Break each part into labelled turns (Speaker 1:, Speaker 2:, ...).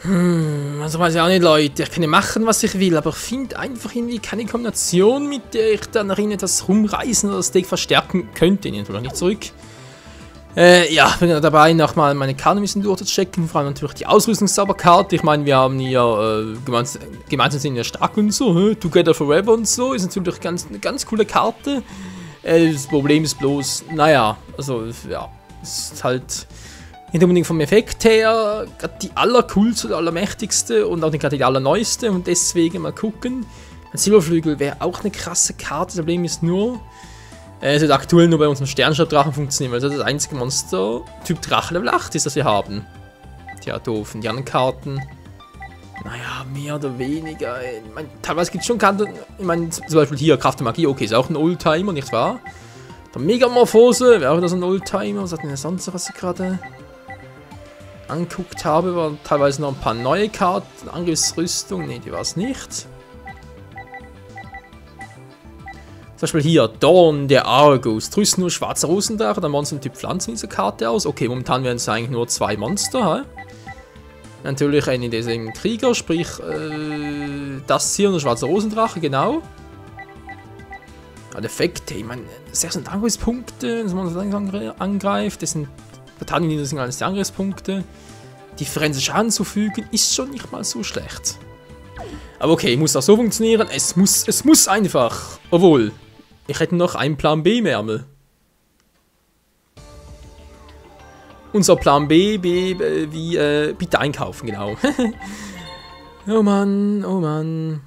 Speaker 1: Also weiß ich auch nicht, Leute. Ich kann ja machen, was ich will, aber ich finde einfach irgendwie keine Kombination, mit der ich dann darin das Rumreißen oder das Deck verstärken könnte. Ich nehme nicht zurück. Ja, bin dabei, nochmal meine Karte ein bisschen durchzuchecken. Vor allem natürlich die Ausrüstungszauberkarte. Ich meine, wir haben hier gemeinsam sind wir stark und so. Together Forever und so. Ist natürlich eine ganz coole Karte. Das Problem ist bloß, naja, also ja, es ist halt nicht unbedingt vom Effekt her gerade die allercoolste oder allermächtigste und auch nicht gerade die allerneueste. Und deswegen mal gucken. Ein Silberflügel wäre auch eine krasse Karte. Das Problem ist nur, es wird aktuell nur bei unserem Sternstaubdrachen funktionieren, weil das einzige Monster Typ Drache Level 8 ist, das wir haben. Tja, doof. Und die anderen Karten, naja, mehr oder weniger. Ich meine, teilweise gibt es schon Karten, ich meine, zum Beispiel hier Kraft der Magie, okay, ist auch ein Oldtimer, nicht wahr? Der Megamorphose wäre auch wieder so ein Oldtimer. Was hat denn sonst, was ich gerade angeguckt habe, war teilweise noch ein paar neue Karten. Angriffsrüstung, ne, die war es nicht. Zum Beispiel hier, Dorn der Argus. Rüsten nur schwarzer Rosendrache, der Monster-Typ Pflanzen in dieser Karte aus. Okay, momentan werden es eigentlich nur 2 Monster. He? Natürlich eine deswegen Krieger, sprich das hier und der schwarze Rosendrache, genau. Der Effekt, ich meine, 600 Angriffspunkte, wenn man das angreift, das sind Verteidigung sind alles die Angriffspunkte. Differenz Schaden zufügen ist schon nicht mal so schlecht. Aber okay, muss auch so funktionieren. Es muss einfach. Obwohl, ich hätte noch einen Plan B im Ärmel. Unser Plan B, wie bitte einkaufen, genau. Oh Mann, oh Mann.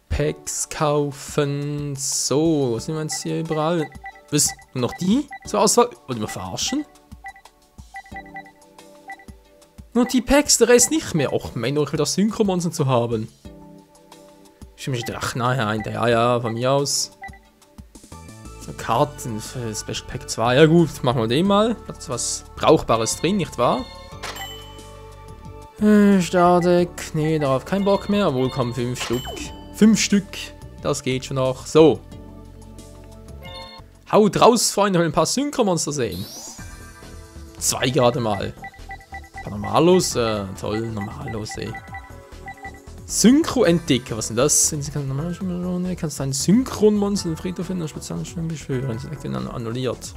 Speaker 1: Packs kaufen. So, was sind wir jetzt hier überall? Was? Noch die zur Auswahl? Wollt ihr mich verarschen? Nur die Packs, der Rest nicht mehr. Och, Menno, ich will das Synchromonster zu haben. Ich mir gedacht, ach nein, ja, von mir aus. So, Karten für Special Pack 2. Ja gut, machen wir den mal. Da ist was Brauchbares drin, nicht wahr? Stardeck. Nee, darauf kein Bock mehr. Obwohl kommen 5 Stück. 5 Stück. Das geht schon noch. So. Haut raus, Freunde, ich will ein paar Synchromonster sehen. 2 gerade mal. Ein paar Normalos, toll, Normalos, ey. Synchro-Entdecker, was ist denn das? Kannst du ein Synchronmonster in den Friedhof finden, speziellen beschwören. Das wird annulliert.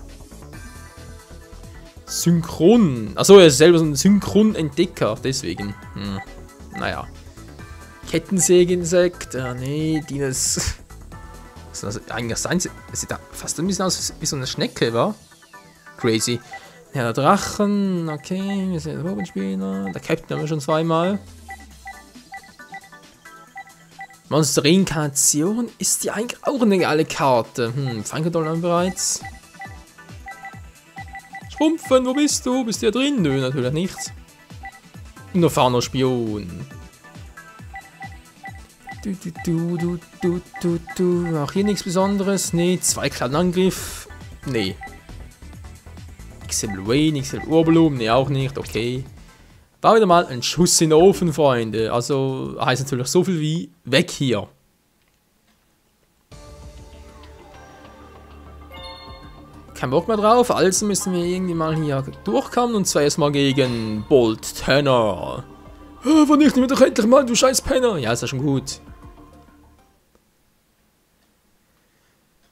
Speaker 1: Synchron. Achso, er ist selber so ein Synchron-Entdecker, deswegen. Naja. Kettensäge-Insekt, nee, Dines. Was soll das eigentlich sein? Das sieht da fast ein bisschen aus wie so eine Schnecke, wa? Crazy. Ja, der Drachen, okay, wir sind der Bogenspieler. Der Captain haben wir schon 2-mal. Monster Reinkarnation ist die eigentlich auch eine geile Karte. Feinkontrolle haben wir bereits. Schrumpfen, wo bist du? Bist du hier drin? Nö, natürlich nicht. Unerfahrener Spion. Auch hier nichts Besonderes. Nee, 2 kleinen Angriff. Nee. XL Wayne, XL Urblumen. Nee, auch nicht. Okay. War wieder mal ein Schuss in den Ofen, Freunde. Also heißt natürlich so viel wie weg hier. Kein Bock mehr drauf. Also müssen wir irgendwie mal hier durchkommen. Und zwar erstmal gegen Bolt Tanner. Vernichten wir doch endlich mal, du scheiß Penner. Ja, ist ja schon gut.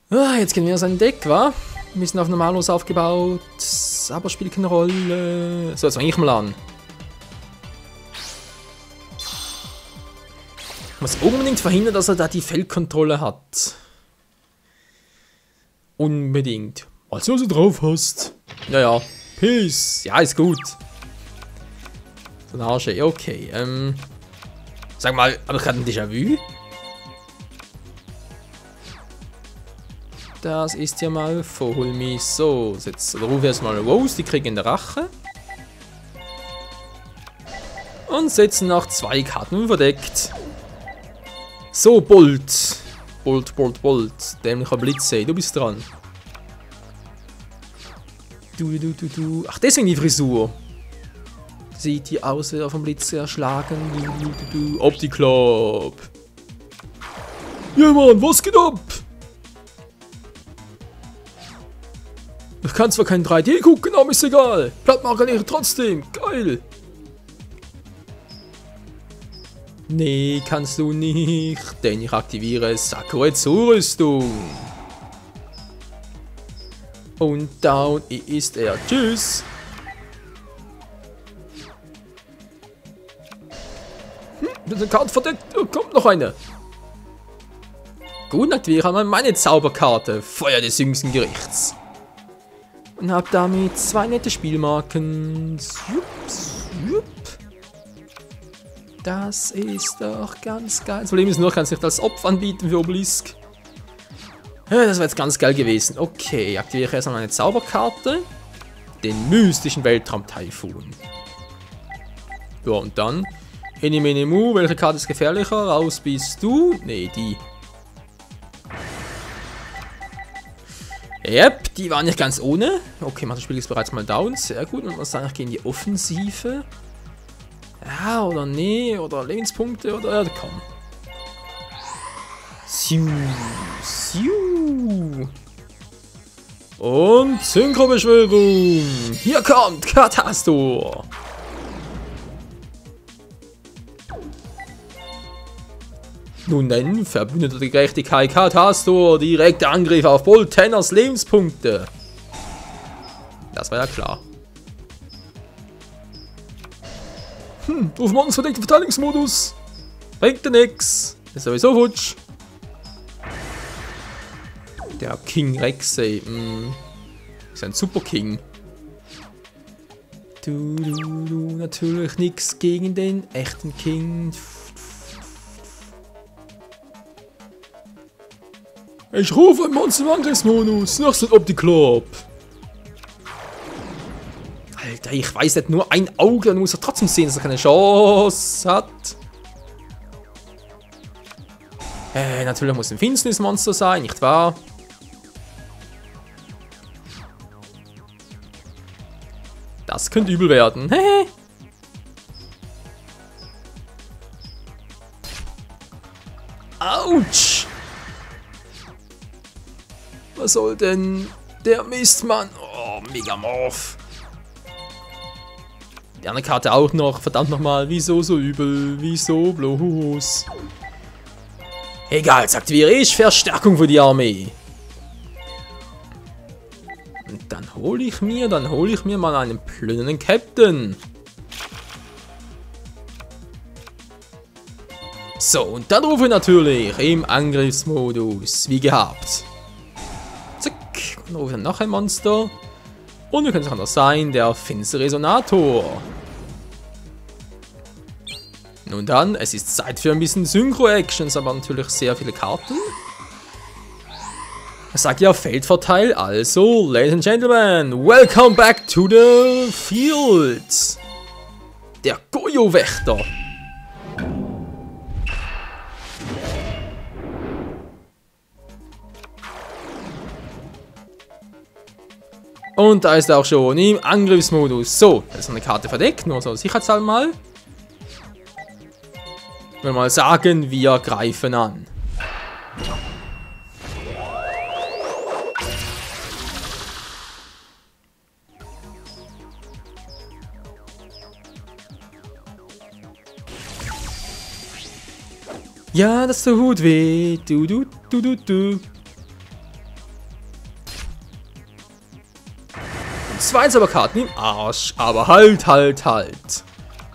Speaker 1: Jetzt kennen wir sein Deck, wa? Ein bisschen auf Normalos aufgebaut, aber spielt keine Rolle. So, jetzt fange ich mal an. Ich muss unbedingt verhindern, dass er da die Feldkontrolle hat. Unbedingt. Was du so drauf hast. Ja. Peace. Ja, ist gut. So ein Arsch, okay. Sag mal, aber ich hatte ein Déjà-vu? Das ist ja mal voll mich. So, jetzt rufe ich erstmal Rose, die kriegen eine Rache. Und setzen noch 2 Karten unverdeckt. So, Bolt. Bolt. Dämlicher Blitze, du bist dran. Du. Ach, deswegen die Frisur. Sieht die aus, wie er vom Blitz erschlagen. Opti-Club. Ja, Mann, was geht ab? Ich kann zwar kein 3D gucken, aber ist egal. Plattmacher trotzdem. Geil. Nee, kannst du nicht, denn ich aktiviere Sakura Zurüstung. Und down ist er. Tschüss. Mit der Karte verdeckt. Oh, kommt noch eine. Gut, aktiviere mal meine Zauberkarte. Feuer des jüngsten Gerichts. Und hab damit 2 nette Spielmarken. Das ist doch ganz geil. Das Problem ist nur, ich kann es nicht als Opfer anbieten für Obelisk. Ja, das wäre jetzt ganz geil gewesen. Okay, aktiviere erstmal meine Zauberkarte. Den mystischen Weltraum-Taifun. Ja, und dann. Enemene, welche Karte ist gefährlicher? Raus bist du. Nee, die. Yep, die war nicht ganz ohne. Okay, das Spiel ist bereits mal down. Sehr gut. Und was danach gehen die Offensive? Ja, oder nee, oder Lebenspunkte, oder komm. Siu, siu. Und Synchrobeschwörung. Hier kommt Katastor. Nun denn, Verbündete der Gerechtigkeit Katastor, direkter Angriff auf Bolteners Lebenspunkte. Das war ja klar. Auf monsterverdeckten Verteidigungsmodus. Bringt dir nix. Ist sowieso futsch. Der King Rex, ey. Ist ein Super King. Natürlich nix gegen den echten King. Ich rufe ein Monster im Angriffsmodus. Nach so Opti-Club. Alter, ich weiß nicht, nur ein Auge, dann muss er trotzdem sehen, dass er keine Chance hat. Natürlich muss ein Finsternismonster sein, nicht wahr? Das könnte übel werden. Autsch! Was soll denn der Mistmann? Oh, Megamorph. Die andere Karte auch noch. Verdammt nochmal. Wieso so übel? Wieso bloß? Egal, jetzt aktiviere ich Verstärkung für die Armee. Und dann hole ich mir mal einen plündernden Captain. So, und dann rufe ich natürlich im Angriffsmodus, wie gehabt. Zack, dann rufe ich dann noch ein Monster. Und wir können es anders sein, der finstere Resonator. Nun dann, es ist Zeit für ein bisschen Synchro-Actions, aber natürlich sehr viele Karten. Ich sag ja Feldvorteil, also, Ladies and Gentlemen, welcome back to the field. Der Goyo-Wächter. Und da ist er auch schon im Angriffsmodus. So, da ist eine Karte verdeckt, nur so sicherheitshalber mal. Ich will mal sagen, wir greifen an. Ja, das tut weh. Du. 2 Zauberkarten im Arsch. Aber halt.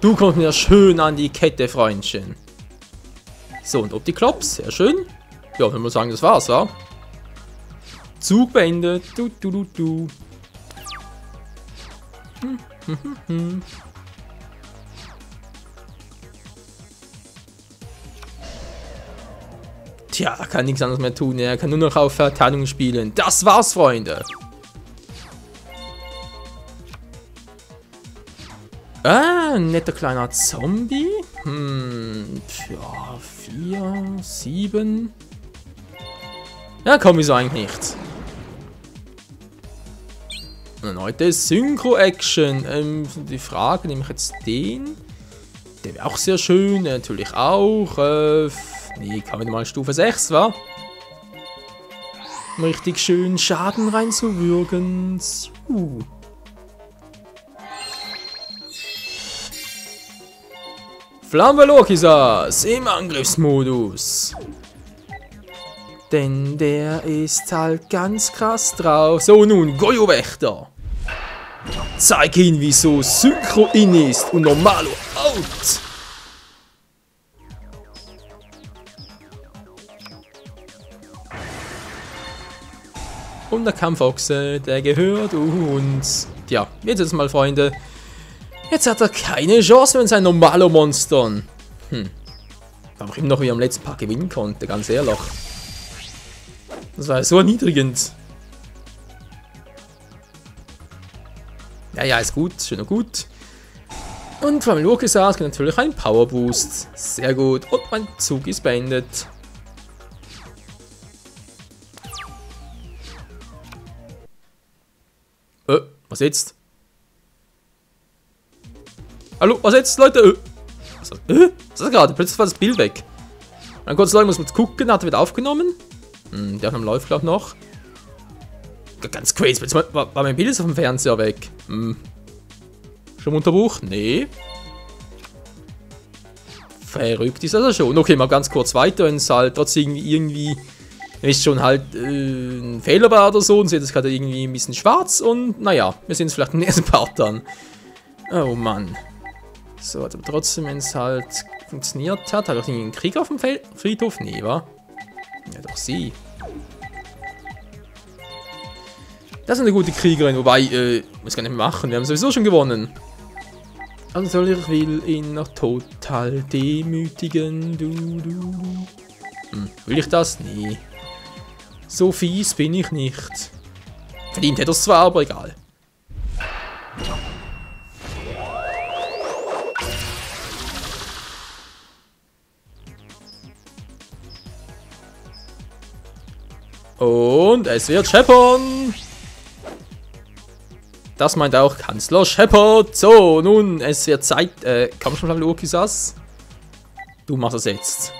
Speaker 1: Du kommst mir schön an die Kette, Freundchen. So, und Opti-Klops, sehr schön. Ja, ich muss sagen, das war's, wa? Zug beendet. Du. Tja, er kann nichts anderes mehr tun. Er kann nur noch auf Verteidigung spielen. Das war's, Freunde. Ein netter kleiner Zombie. Ja, 4, 7. Ja, komm, wieso eigentlich nicht? Und erneut Synchro-Action. Die Frage, nehme ich jetzt den? Der wäre auch sehr schön. Natürlich auch. Nee, kann wieder mal Stufe 6, wa? Um richtig schön Schaden reinzuwürgen. Flammenvelokisas im Angriffsmodus. Denn der ist halt ganz krass drauf. So, nun, Goyo-Wächter. Zeig ihn, wieso Synchro in ist und Normalo out. Und der Kampfochse, der gehört uns. Tja, jetzt mal, Freunde. Jetzt hat er keine Chance mit seinen Normalo-Monstern. Aber ihm noch wie am letzten Part gewinnen konnte, ganz ehrlich. Das war so erniedrigend. Ja, ist gut, schön und gut. Und Flammenvelokisas gibt natürlich einen Power Boost. Sehr gut. Und mein Zug ist beendet. Was jetzt? Hallo, was jetzt, Leute? Was ist das gerade? Plötzlich war das Bild weg. Dann kurz lang muss man gucken, hat er wieder aufgenommen. Der Aufnahme läuft, glaube ich, noch. Ganz crazy, plötzlich war mein Bild auf dem Fernseher weg. Schon Unterbruch? Nee. Verrückt ist also schon. Okay, mal ganz kurz weiter, wenn es halt trotzdem irgendwie ist schon halt ein Fehler war oder so und seht es gerade irgendwie ein bisschen schwarz und naja, wir sehen es vielleicht im nächsten Part dann. Oh Mann. So, aber trotzdem, wenn es halt funktioniert hat er irgendwie einen Krieg auf dem Friedhof? Nee, wa? Ja, doch sie. Das ist eine gute Kriegerin, wobei, muss gar nicht mehr machen, wir haben sowieso schon gewonnen. Also ich will ihn noch total demütigen, Will ich das? Nee. So fies bin ich nicht. Verdient hätte er es zwar, aber egal. Und es wird scheppern. Das meint auch Kanzler Shepard. So, nun, es wird Zeit. Komm schon, Flammenvelokisas. Du machst es jetzt.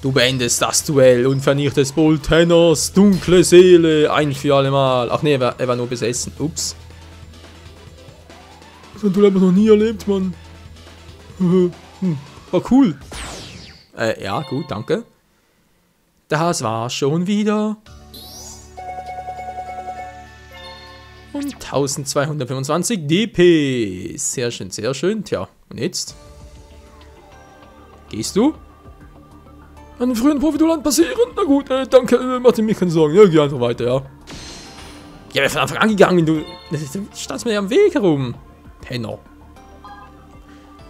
Speaker 1: Du beendest das Duell und vernichtest Boltenos dunkle Seele ein für alle Mal. Ach nee, er war nur besessen. Ups. Das hat du aber noch nie erlebt, Mann. War cool. Ja, gut, danke. Das war's schon wieder. Und 1225 DP. Sehr schön, sehr schön. Tja, und jetzt? Gehst du? An den frühen Profitoland passieren? Na gut, danke, mach dir mir keine Sorgen. Ja, geh einfach weiter, ja. Ja, wir sind einfach angegangen, du standst mir ja am Weg herum. Penner.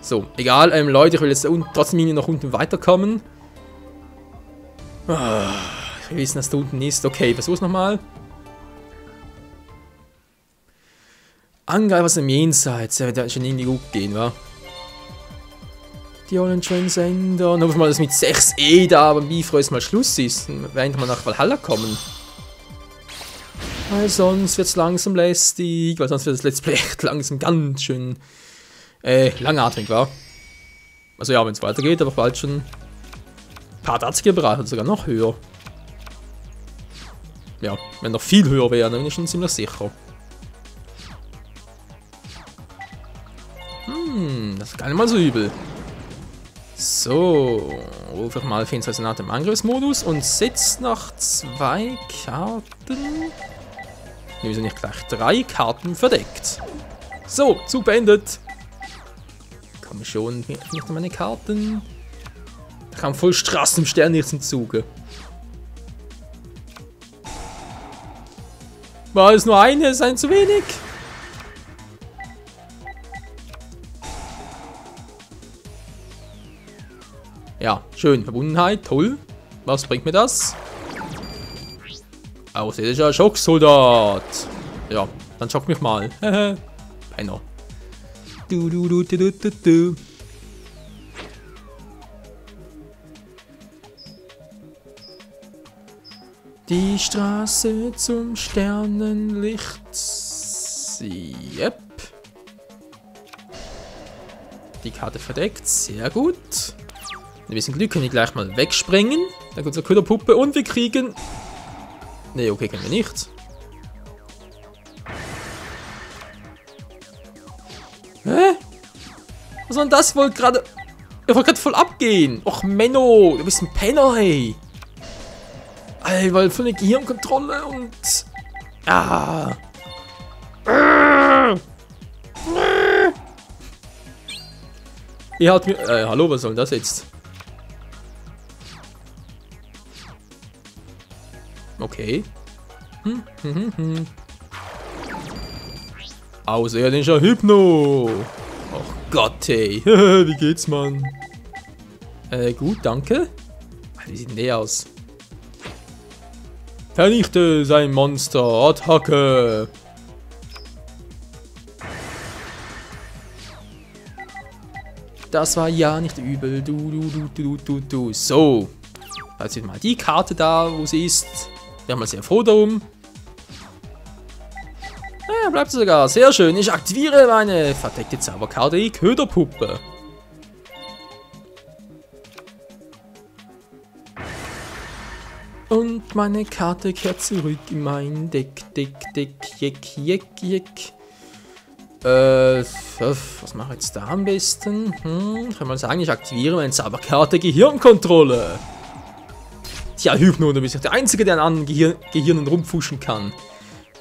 Speaker 1: So, egal, Leute, ich will jetzt trotzdem noch unten weiterkommen. Ich will wissen, dass da unten ist. Okay, versuch's nochmal. Angreifer aus dem Jenseits. Ja, der schon irgendwie gut gehen, wa? Die ollen Transcender. Und hoffen wir mal, dass mit 6E da beim Bifrost mal Schluss ist. Dann werden wir nach Valhalla kommen. Weil sonst wird es langsam lästig. Weil sonst wird das Let's Play echt langsam ganz schön langatmig, wa? Also ja, wenn es weitergeht, aber bald schon ein paar 80er Bereich oder sogar noch höher. Ja, wenn noch viel höher wäre, dann bin ich schon ziemlich sicher. Das ist gar nicht mal so übel. So, rufe ich mal 24 nach dem Angriffsmodus und setze noch 2 Karten. Ne, wir sind nicht gleich 3 Karten verdeckt. So, Zug beendet. Komm schon, nicht noch meine Karten. Da kam voll Straßen im Stern nicht zum Zuge. War es nur eine? Ist ein zu wenig? Ja, schön. Verbundenheit, toll. Was bringt mir das? Außerirdischer Schocksoldat. Ja, dann schock mich mal. Penner. Die Straße zum Sternenlicht. Yep. Die Karte verdeckt. Sehr gut. Ein bisschen Glück können wir gleich mal wegspringen. Dann kommt unsere Köderpuppe und wir kriegen Ne, okay, können wir nicht. Hä? Was war denn das? Ich wollte gerade voll abgehen. Och, Menno, du bist ein Penner, hey. Ey, weil für eine Gehirnkontrolle und... Ah. Ihr habt mir... hallo, was soll denn das jetzt? Okay. Außerirdischer Hypno. Oh Gott, hey. Wie geht's, Mann? Gut, danke. Wie sieht denn der aus? Vernichte sein Monster. Attacke. Das war ja nicht übel. Du. So. Jetzt sieht mal die Karte da, wo sie ist. Wir haben mal sehr froh darum. Ja, bleibt sogar. Sehr schön. Ich aktiviere meine verdeckte Zauberkarte, die Köderpuppe. Und meine Karte kehrt zurück in mein Deck. Jeck. Was mache ich jetzt da am besten? Kann man sagen, ich aktiviere meine Zauberkarte Gehirnkontrolle. Tja, Hypno, du bist ja der Einzige, der an anderen Gehirnen rumpfuschen kann.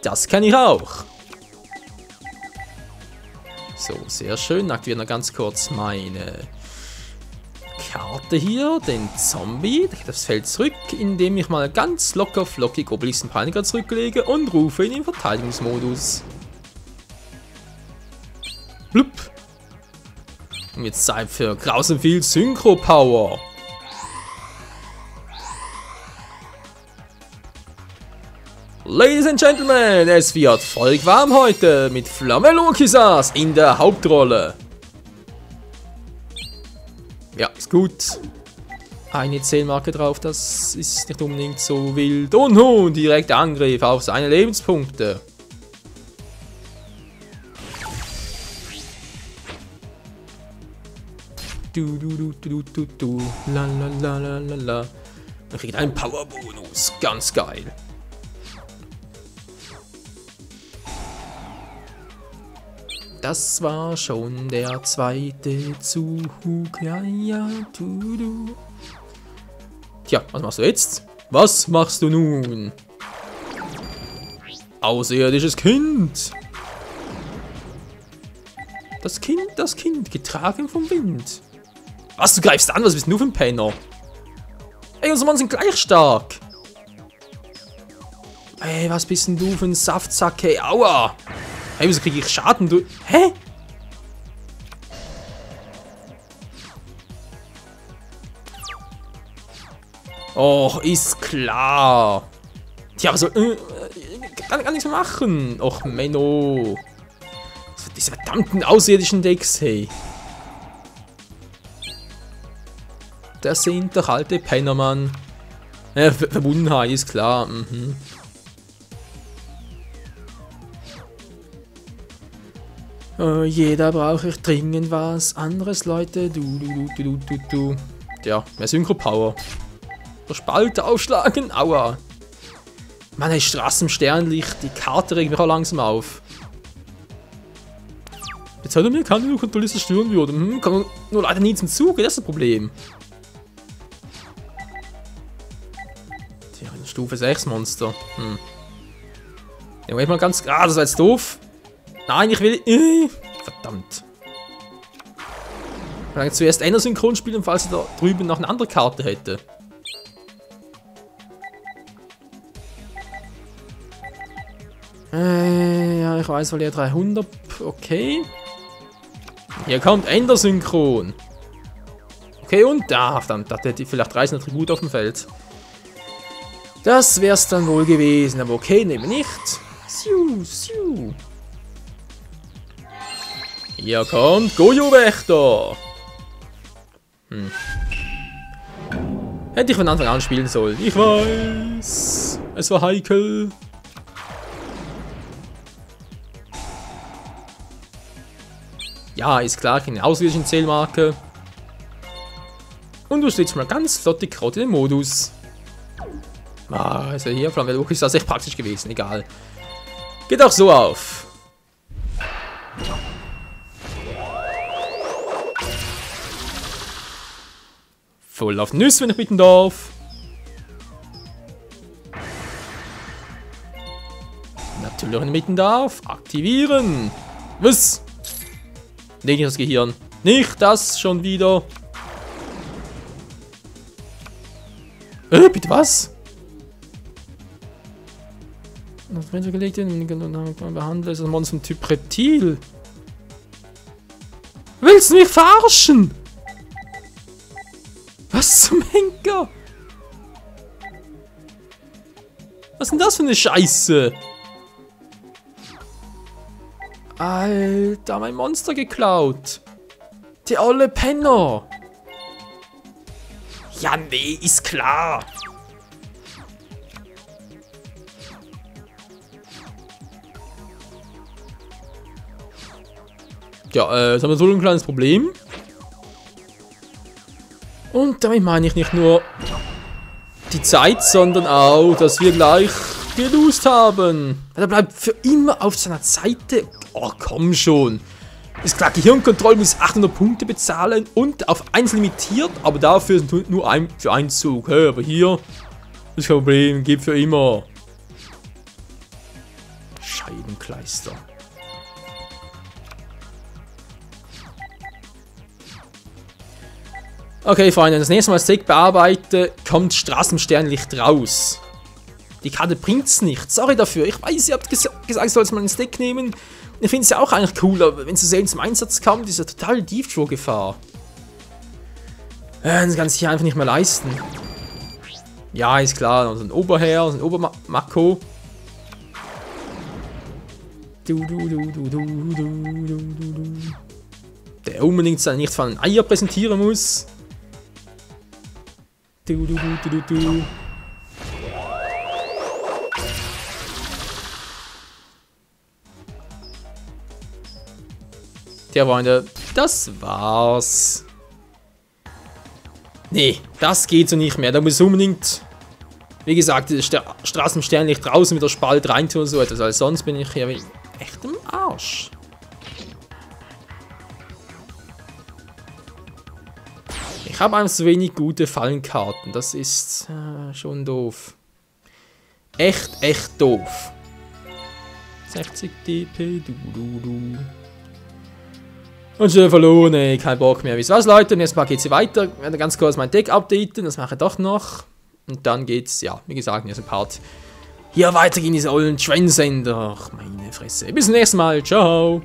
Speaker 1: Das kann ich auch. So, sehr schön. Aktivieren wir ganz kurz meine Karte hier, den Zombie. Da geht das Feld zurück, indem ich mal ganz locker flockig Obelisk Paniker zurücklege und rufe ihn im Verteidigungsmodus. Blub. Und jetzt Zeit für grausam viel Synchro-Power. Ladies and Gentlemen, es wird voll warm heute mit Flamello Kisas in der Hauptrolle. Ja, ist gut. Eine Zählmarke drauf, das ist nicht unbedingt so wild. Und nun direkt Angriff auf seine Lebenspunkte. La. Man kriegt einen Power-Bonus. Ganz geil. Das war schon der zweite Zug. Ja, du. Tja, was machst du jetzt? Was machst du nun? Außerirdisches Kind. Das Kind, getragen vom Wind. Was, du greifst an? Was bist denn du für ein Penner? Ey, unsere Mann sind gleich stark. Ey, was bist denn du für ein Saftsack, hey, aua. Hey, wieso kriege ich Schaden? Du. Hä? Och, ist klar. Tja, aber so. Kann gar nichts mehr machen. Och, Menno. Diese verdammten außerirdischen Decks, hey. Das sind doch alte Penner, Mann. Verbundenheit ist klar. Jeder braucht dringend was anderes, Leute. Du. Tja, mehr Synchro-Power. Der Spalt aufschlagen, aua. Mann, ey, Straße im Sternlicht. Die Karte regt mich auch langsam auf. Bezahlt mir kann, du kontrollierst das stören würde. Kann nur leider nie zum Zuge, das ist das Problem. Tja, ein Stufe 6 Monster. Den will ich mal ganz. Ah, das war jetzt doof. Nein, ich will. Verdammt. Ich kann zuerst einer Synchron spielen, falls ich da drüben noch eine andere Karte hätte. Ja, ich weiß, weil er 300. Okay. Hier kommt Ender-Synchron. Okay, und da, verdammt, da hätte ich vielleicht 30 Attribute auf dem Feld. Das wär's dann wohl gewesen, aber okay, nehmen wir nicht. Siu. Hier kommt Gojo-Wächter. Hätte ich von Anfang an spielen sollen. Ich weiß. Es war heikel. Ja, ist klar, keine ausländischen Zählmarke. Und du stellst mal ganz flott die Kraut in den Modus. Ah, also hier, Flammenwerfer ist das echt praktisch gewesen, egal. Geht auch so auf. Voll auf Nüsse, wenn ich bitten darf. Natürlich, wenn ich bitten darf. Aktivieren. Was? Nee, nicht das Gehirn. Nicht das schon wieder. Bitte was? Das Mensch gelegt behandelt ist ein Monster vom Typ Reptil. Willst du mich verarschen? Was zum Henker? Was ist denn das für eine Scheiße? Alter, mein Monster geklaut. Der olle Penner. Ja, nee, ist klar. Ja, jetzt haben wir so ein kleines Problem. Und damit meine ich nicht nur die Zeit, sondern auch, dass wir gleich gelost haben. Er bleibt für immer auf seiner Seite. Oh, komm schon. Ist klar, Gehirnkontrolle muss 800 Punkte bezahlen und auf 1 limitiert, aber dafür sind nur für einen Zug. Hey, aber hier ist kein Problem, geht für immer. Scheibenkleister. Okay, Freunde, das nächste Mal das Deck bearbeite, kommt Straßensternlicht raus. Die Karte bringt's nicht. Sorry dafür. Ich weiß, ihr habt gesagt, ich soll es mal ins Deck nehmen. Ich finde es ja auch eigentlich cool, aber wenn es so selten zum Einsatz kommt, ist ja total Deep-Throw-Gefahr. Das kann sich hier einfach nicht mehr leisten. Ja, ist klar. Also ein Oberherr, also ein Obermako. Der unbedingt seine nicht von Eier präsentieren muss. Tja, Freunde, das war's. Nee, das geht so nicht mehr. Da muss unbedingt, wie gesagt, das Straßensternlicht draußen mit der Spalt reintun und so etwas. Weil sonst bin ich hier echt im Arsch. Ich habe einfach so wenig gute Fallenkarten. Das ist schon doof. Echt doof. 60 DP, Und schon verloren, ey, kein Bock mehr. Wisst ihr was, Leute? Und jetzt mal geht's hier weiter. Ich werde ganz kurz mein Deck updaten, das mache ich doch noch. Und dann geht's, ja, wie gesagt, in diesem Part hier weitergehen, diese ollen Trainsender. Ach, meine Fresse. Bis zum nächsten Mal. Ciao.